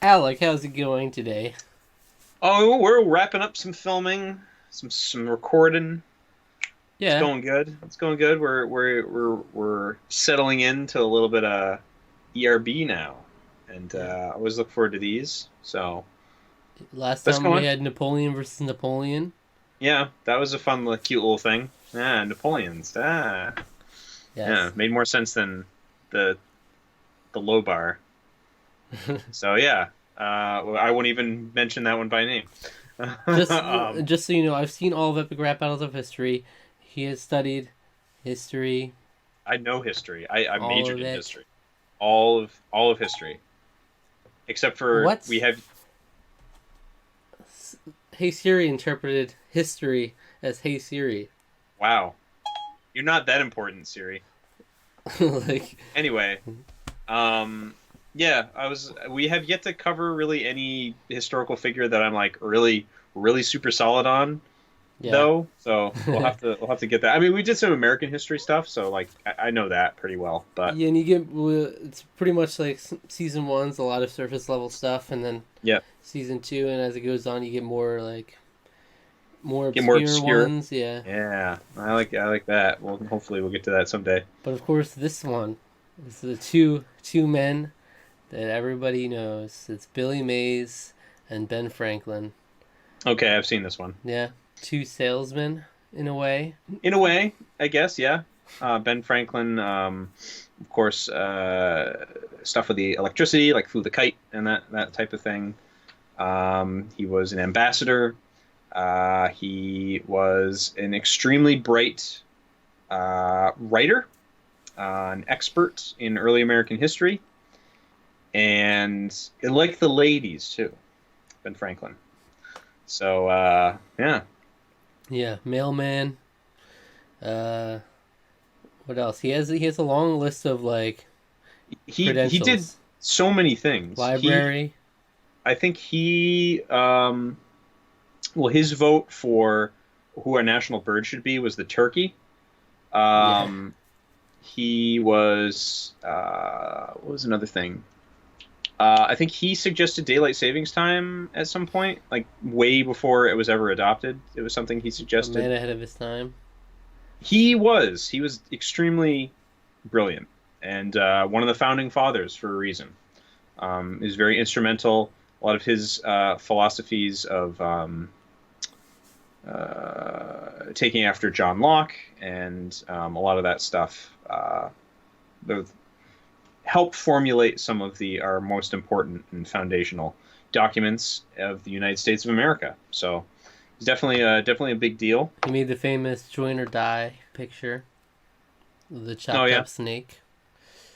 Alec, how's it going today? Oh, we're wrapping up some filming, some recording. It's Yeah, going good. It's going good. We're settling into a little bit of ERB now, and yeah. I always look forward to these. So Last that's time we going. had Napoleon versus Napoleon. Yeah, that was a fun, cute little thing. Ah, Napoleons. Yes. Yeah, made more sense than the the low bar. So yeah, I won't even mention that one by name. Just, Um, just so you know, I've seen all of Epic Rap Battles of History. He has studied history, I know history. I all majored of in it. history. All of history. Except for we What's have Hey Siri interpreted history as Hey Siri? wow. You're not that important, Siri. Like, Anyway, um yeah, I was we have yet to cover really any historical figure that I'm like really super solid on yeah. though. So we'll have to get that. I mean, we did some American history stuff, so like I know that pretty well. But Yeah, and you get it's pretty much like season one's a lot of surface level stuff, and then yeah, season two, and as it goes on, you get more get more obscure obscure. ones. Yeah, Yeah, I like that. Well, hopefully we'll get to that someday. but of course, this one is the two men that everybody knows. It's Billy Mays and Ben Franklin. Okay, I've seen this one. Yeah, two salesmen in a way. In a way, I guess, yeah. Ben Franklin, of course, stuff with the electricity, like flew the kite and that type of thing. He was an ambassador. He was an extremely bright writer, an expert in early American history, and he liked the ladies too, Ben Franklin. So, yeah, Yeah, mailman. Uh, what else? He has a long list of like he did credentials. so many things. Library. I think well, his vote for who our national bird should be was the turkey. Yeah, Um, he was, what was another thing? I think he suggested daylight savings time at some point, like way before it was ever adopted. It was something he a man suggested. ahead of his time. He was extremely brilliant and one of the founding fathers for a reason. He was very instrumental. A lot of his philosophies of taking after John Locke and a lot of that stuff the, help formulate some of the our most important and foundational documents of the United States of America. So it's definitely a big deal. He made the famous join or die picture of the Oh chopped yeah. up snake.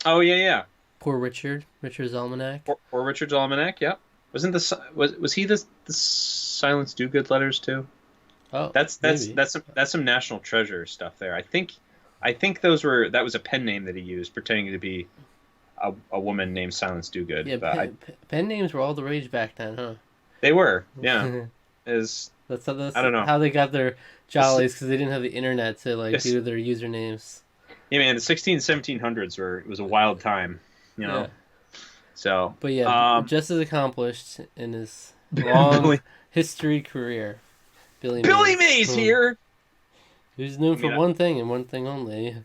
Oh yeah, yeah. Poor Richard's almanac. Or Richard's Almanac. Yeah. Wasn't this was he the Silence Dogood letters too? Oh, That's that's maybe. that's some, that's some national treasure stuff there. I think that was a pen name that he used, pretending to be a woman named Silence Dogood. Yeah, But pen names were all the rage back then, huh? they were, yeah. Is That's I don't know. how they got their This, jollies because they didn't have the internet to like this, do their usernames. yeah, man. The 16 1700s were it was a wild time, you Yeah, know. So, but yeah, just as accomplished in his long Billy history career, Billy Billy Mays. Mays here. Who's known I for mean, one thing and one thing only.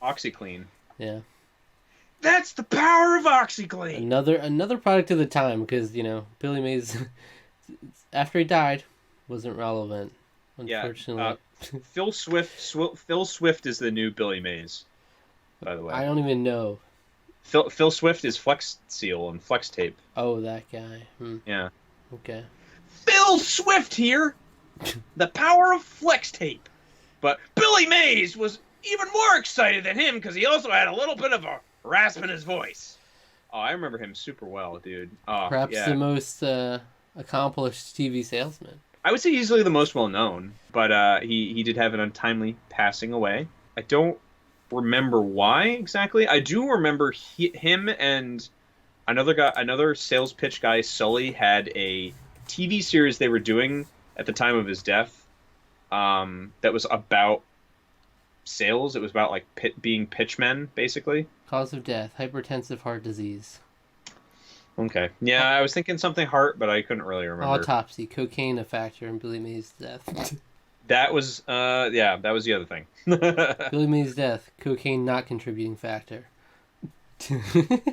OxyClean. Yeah, That's the power of OxyClean. another product of the time because Billy Mays after he died wasn't relevant, Yeah. unfortunately. Phil Swift is the new Billy Mays, by the way. I don't even know. Phil Swift is Flex Seal and Flex Tape. Oh, that guy. Yeah. Okay. Phil Swift here. The power of Flex Tape. But Billy Mays was even more excited than him because he also had a little bit of a rasp in his voice. Oh, I remember him super well, dude. Oh, Perhaps the yeah. most accomplished TV salesman. I would say easily the most well known, but he did have an untimely passing away. I don't remember why exactly. I do remember him and another sales pitch guy, Sully, had a TV series they were doing at the time of his death. That was about sales. It was about being pitchmen, basically. Cause of death: hypertensive heart disease. Okay. Yeah, I was thinking something heart, but I couldn't really remember. Autopsy, cocaine a factor in Billy Mays' death. That was yeah, that was the other thing. Billy Mays' death, cocaine not contributing factor.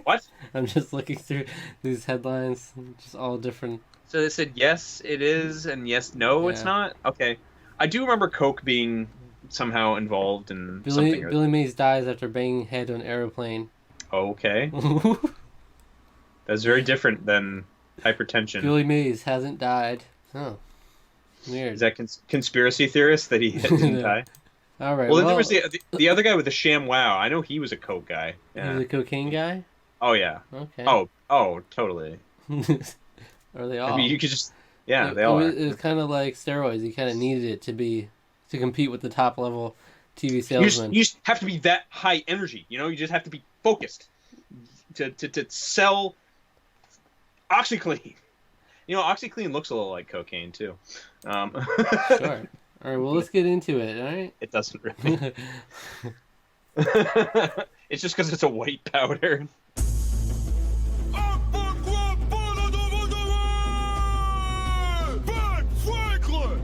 What? I'm just looking through these headlines, just all different. So they said yes, it is, and yes, no, it's Yeah. not. Okay. I do remember Coke being somehow involved in something. Billy Mays dies after banging head on aeroplane. Okay. That's very different than hypertension. Billy Mays hasn't died. Oh, Is weird. that conspiracy theorist that he didn't No. die? All right. Well, then there was Well, the other guy with the sham wow. I know he was a Coke guy. he was Yeah. a cocaine guy. Oh yeah. Okay. Oh, totally. Are they I mean, all? you could just yeah, they all are. It was kind of like steroids. You kind of needed it to compete with the top level TV salesman. You just have to be that high energy. You know, you just have to be focused to sell OxyClean. You know, OxyClean looks a little like cocaine too. Um, Sure. All right. Well, let's get into it. All right. it doesn't really. It's just because it's a white powder. Ben Franklin!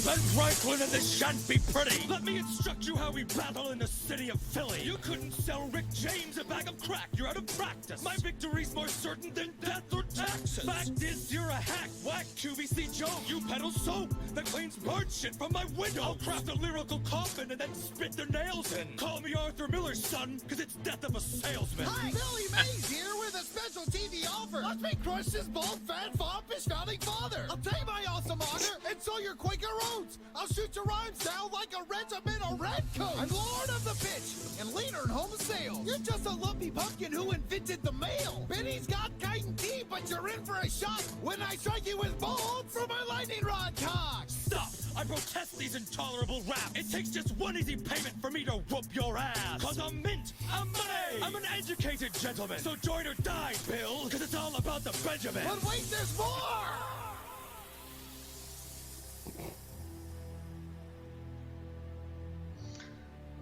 Ben Franklin and this shan't be pretty. Let me instruct you how we battle in the city of Philly. You couldn't sell Rick James a bag of crack. You're out of practice. My victory's more certain than death or taxes. Fact is, you're a hack, whack, QVC joke. You peddle soap that cleans bird shit from my window. I'll craft a lyrical coffin and then spit their nails in. Call me Arthur Miller's son, cause it's death of a salesman. Hi, Billy Mays here with a special TV offer. Watch me crush this bald, fat, foppish founding father. I'll take my awesome honor and sow your Quaker oats. I'll shoot your rhymes down like a regimental redcoat. I'm lord of the pitch and leader in home sales. You're just a lumpy pumpkin who invented the mail. Benny's got chitin tea, but you're in for a shock when I strike you with bolts from my lightning rod cock. Stop! I protest these intolerable raps. It takes just one easy payment for me to whoop your ass. Cause I'm mint, I'm money, I'm an educated gentleman. So join or die, Bill, cause it's all about the Benjamin. But wait, there's more!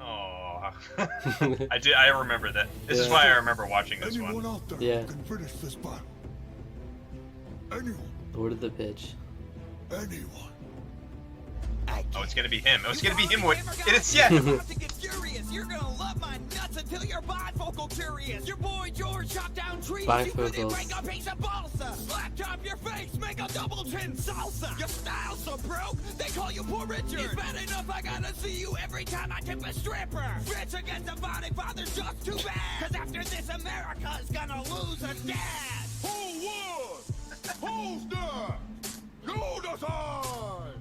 Oh, I remember that. This is Yeah. why I remember watching this Anyone one. out there Yeah. who can finish this battle? Anyone? Lord of the pitch. Anyone? Oh, it's gonna be him. Oh, it's gonna be him. It's yeah. About to get furious. You're gonna love my nuts until you're bifocal curious. Your boy George chopped down trees. You couldn't Bifocals. break a piece of balsa. Slap top your face, make a double chin salsa. Your style's so broke, they call you Poor Richard. It's bad enough I gotta see you every time I tip a stripper. Rich against a body father's just too bad. Cause after this, America's gonna lose a dad. Who won? Who's there? You decide!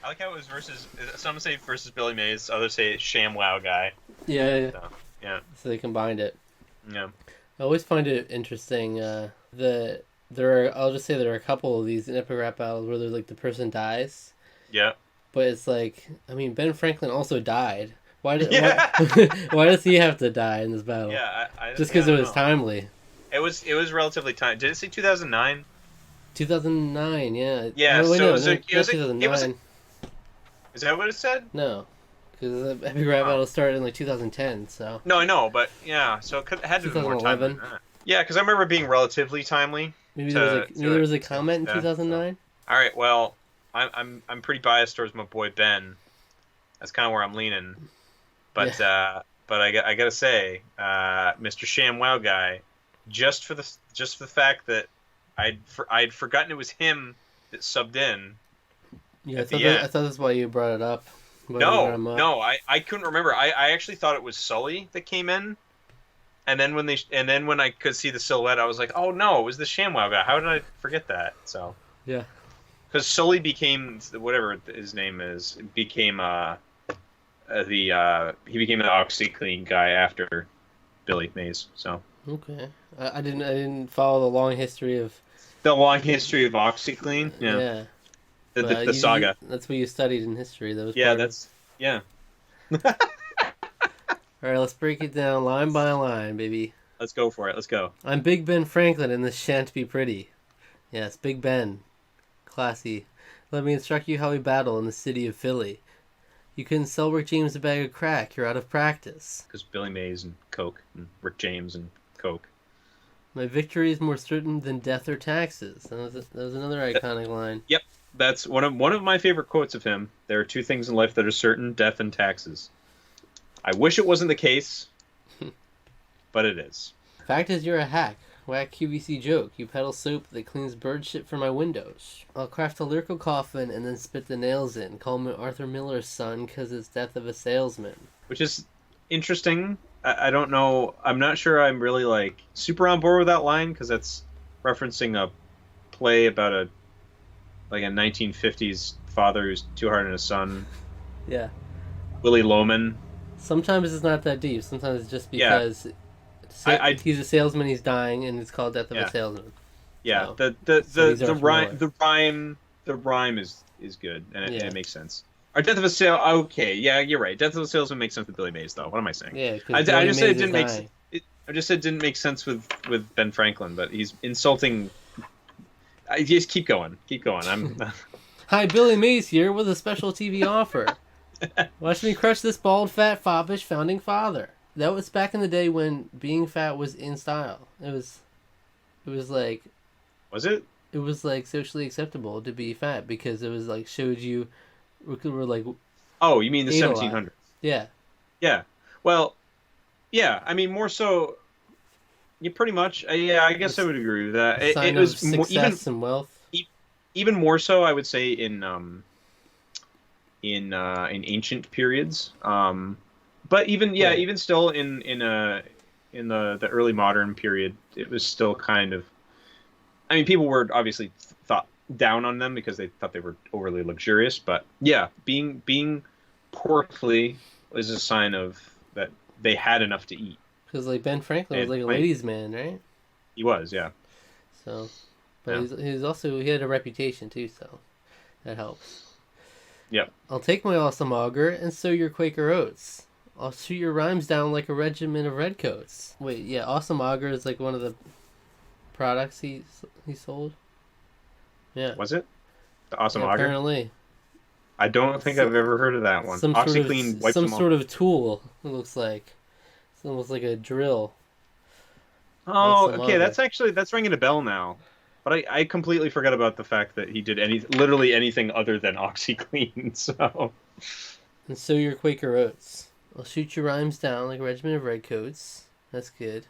I like how it was versus. Some say versus Billy Mays. Others say ShamWow guy. Yeah. So, yeah. So they combined it. Yeah. I always find it interesting. I'll just say there are a couple of these epic rap battles where there's like the person dies, Yeah. but it's like, I mean, Ben Franklin also died. Why did Yeah. why does he have to die in this battle? Yeah. Just because yeah, it I was don't know. timely. It was relatively time. Did it say 2009? 2009, yeah. Yeah, Oh, wait, so no, it was no, a- not it was a- 2009. Is that what it said? No, because the epic rap battle started in like 2010. So No, I know, but yeah. So it had to be more time than 2011. that. Yeah, because I remember it being relatively timely. maybe To- there was a to- comment in yeah, 2009. All right. Well, I'm pretty biased towards my boy Ben. That's kind of where I'm leaning. But I gotta say, Mr. ShamWow guy, just for the fact that I'd forgotten it was him that subbed in. Yeah, At the end. I thought that's why you brought it up. Why you brought him up. No, I couldn't remember. I actually thought it was Sully that came in, and then when I could see the silhouette, I was like, oh no, it was the ShamWow guy. How did I forget that? So Yeah. because Sully became whatever his name is, became he became the OxyClean guy after Billy Mays. So Okay. I didn't follow the long history of the long history of OxyClean, yeah. the But saga. That's what you studied in history. That was Yeah, part of- that's yeah. All right. Let's break it down line by line, baby. Let's go for it. Let's go. I'm Big Ben Franklin, and this shan't be pretty. Yes, Big Ben, classy. Let me instruct you how we battle in the city of Philly. You couldn't sell Rick James a bag of crack. You're out of practice. Because Billy Mays and Coke, and Rick James and Coke. My victory is more certain than death or taxes. That was another iconic line. Yep, that's one of my favorite quotes of him. There are two things in life that are certain: death and taxes. I wish it wasn't the case, but it is. Fact is, you're a hack. Whack QVC joke. You peddle soap that cleans bird shit from my windows. I'll craft a lyrical coffin and then spit the nails in. Call me Arthur Miller's son because it's death of a salesman. Which is interesting. I don't know. I'm not sure I'm really like super on board with that line because that's referencing a play about a 1950s father who's too hard on his son. Yeah. Willie Loman. Sometimes it's not that deep. Sometimes it's just Yeah. because he's a salesman. He's dying, and it's called Death of a Salesman. Yeah. So, The rhyme is good and it makes sense. Or Death of a Sale. Okay, yeah, you're right. Death of a Salesman makes sense with Billy Mays, though. What am I saying? Yeah, I just said it didn't make. I just said it didn't make sense with Ben Franklin, but he's insulting. I just keep going. I'm. Hi, Billy Mays here with a special TV offer. Watch me crush this bald, fat, foppish founding father. That was back in the day when being fat was in style. It was like. Was it? It was like socially acceptable to be fat because it was like showed you. We're like. Oh, you mean the 1700s? Yeah. Yeah. Well, yeah. I mean, more so. You pretty much. Yeah, I guess I would agree with that. It was success and wealth. Even more so, I would say in ancient periods. But even still in the early modern period, it was still kind of. I mean, people were obviously thought down on them because they thought they were overly luxurious. But yeah, being portly is a sign of that they had enough to eat. Because like Ben Franklin was like a ladies' man, right? He was, yeah. So, but he had a reputation too, so that helps. Yep. I'll take my awesome auger and sow your Quaker oats. I'll shoot your rhymes down like a regiment of redcoats. Wait, yeah, awesome auger is like one of the products he sold. Yeah. Was it the awesome auger? Apparently. I don't think I've ever heard of that one. OxyClean wipes them off. Sort of tool. It looks like it's almost like a drill. Oh, okay. That's ringing a bell now. But I completely forgot about the fact that he did literally anything other than OxyClean. So. And sow your Quaker oats. I'll shoot your rhymes down like a regiment of redcoats. That's good.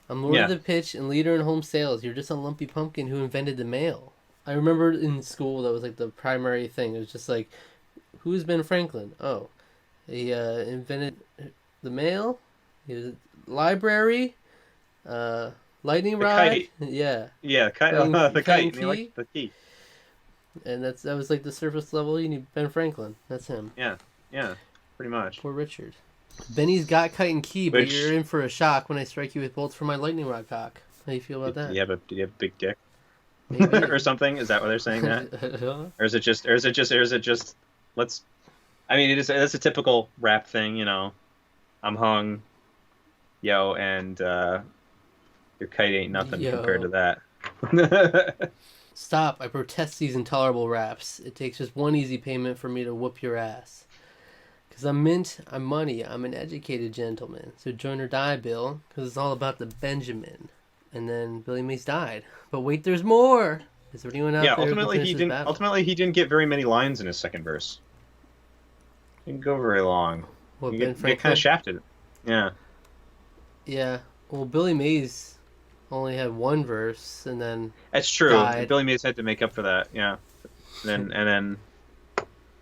I'm lord of the pitch and leader in home sales. You're just a lumpy pumpkin who invented the mail. I remember in school that was like the primary thing. It was just like, who's Ben Franklin? Oh, he invented the mail. He was library. Lightning rod. Kite. Yeah. Yeah, the kite. The key. And that was like the surface level. You need Ben Franklin. That's him. Yeah, pretty much. Poor Richard. Benny's got kite and key, but you're in for a shock when I strike you with bolts from my lightning rod cock. How do you feel about that? Did you have a big dick? Maybe. Or something? Is that what they're saying that? Or is it just let's I mean that's a typical rap thing, you know. I'm hung, yo, and your kite ain't nothing compared to that. Stop, I protest these intolerable raps. It takes just one easy payment for me to whoop your ass. Because I'm mint, I'm money, I'm an educated gentleman. So join or die, Bill, because it's all about the Benjamin. And then Billy Mays died. But wait, there's more! Is there anyone out there ultimately who can ultimately he didn't get very many lines in his second verse. He didn't go very long. What, he Ben get kind of shafted. Yeah. Yeah. Well, Billy Mays only had one verse, and then that's true. died. Billy Mays had to make up for that. Yeah. And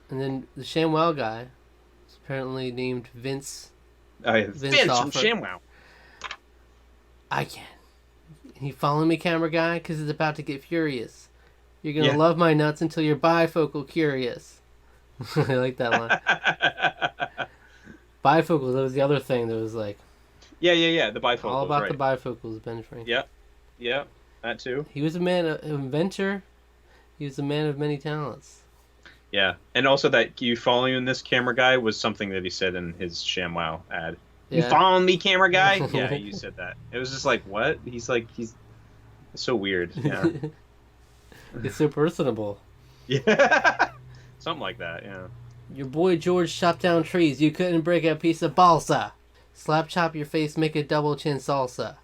then the ShamWow guy is apparently named Vince. Vince from ShamWow. I can. You follow me, camera guy? Because it's about to get furious. You're going to love my nuts until you're bifocal curious. I like that line. Bifocals, that was the other thing that was like... Yeah, the bifocals, all about the bifocals, Ben Franklin. Yep, that too. He was an inventor. He was a man of many talents. Yeah, and also that you following this camera guy was something that he said in his ShamWow ad. You following me, camera guy? Yeah, you said that. It was just like, what? He's it's so weird. Yeah. It's so personable. Yeah. Something like that, yeah. Your boy George chopped down trees. You couldn't break a piece of balsa. Slap chop your face, make a double chin salsa.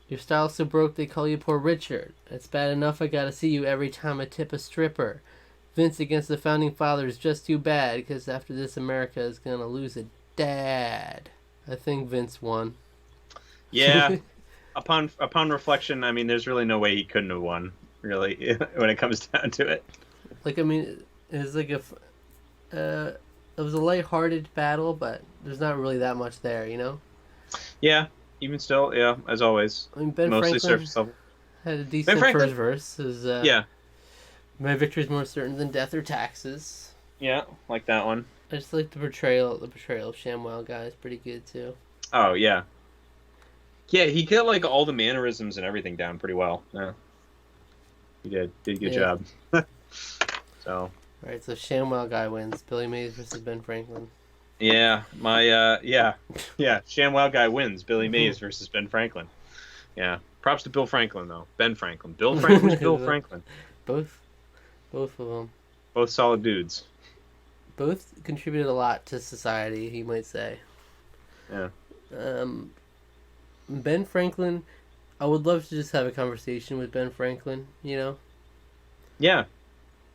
Your style so broke they call you Poor Richard. It's bad enough I gotta see you every time I tip a stripper. Vince against the founding fathers just too bad, because after this America is gonna lose a dad. I think Vince won. Yeah. Upon reflection, I mean, there's really no way he couldn't have won, really, when it comes down to it. Like, I mean, it was like it was a lighthearted battle, but there's not really that much there, you know? Yeah, even still, yeah, as always. I mean, Ben Mostly Franklin surface level. had a decent first verse. His, Yeah. My victory's more certain than death or taxes. Yeah, like that one. I just like the portrayal of ShamWow guy is pretty good too. Oh, yeah. Yeah, he got like all the mannerisms and everything down pretty well. Yeah. He did a good job. So. Alright, so ShamWow guy wins. Billy Mays versus Ben Franklin. Yeah, yeah, ShamWow guy wins. Billy Mays versus Ben Franklin. Yeah, props to Bill Franklin though. Ben Franklin. Bill Franklin's Bill Franklin. Both of them. Both solid dudes. Both contributed a lot to society, you might say. Yeah. Ben Franklin, I would love to just have a conversation with Ben Franklin, you know? Yeah.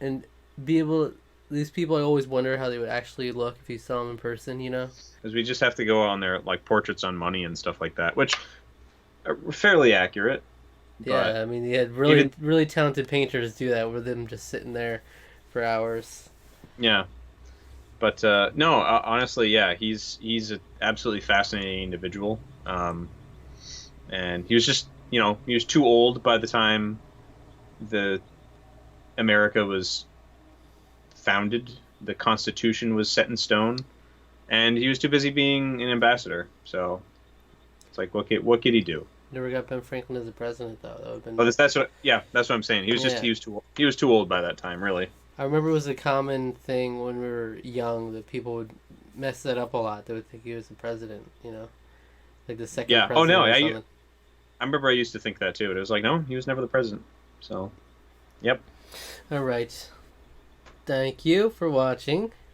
And be able... These people, I always wonder how they would actually look if you saw them in person, you know? Because we just have to go on their like portraits on money and stuff like that, which are fairly accurate. Yeah, I mean, you had really talented painters do that with them just sitting there for hours. Yeah. But no, honestly, yeah, he's an absolutely fascinating individual. And he was just, he was too old by the time the America was founded. The Constitution was set in stone, and he was too busy being an ambassador. So it's like, what could he do? Never got Ben Franklin as a president, though. That would have been... Oh, that's what I'm saying. He was too old by that time, really. I remember it was a common thing when we were young that people would mess that up a lot. They would think he was the president, you know? Like the second president. Oh, no. Or I remember I used to think that, too. It was like, no, he was never the president. So, yep. All right. Thank you for watching.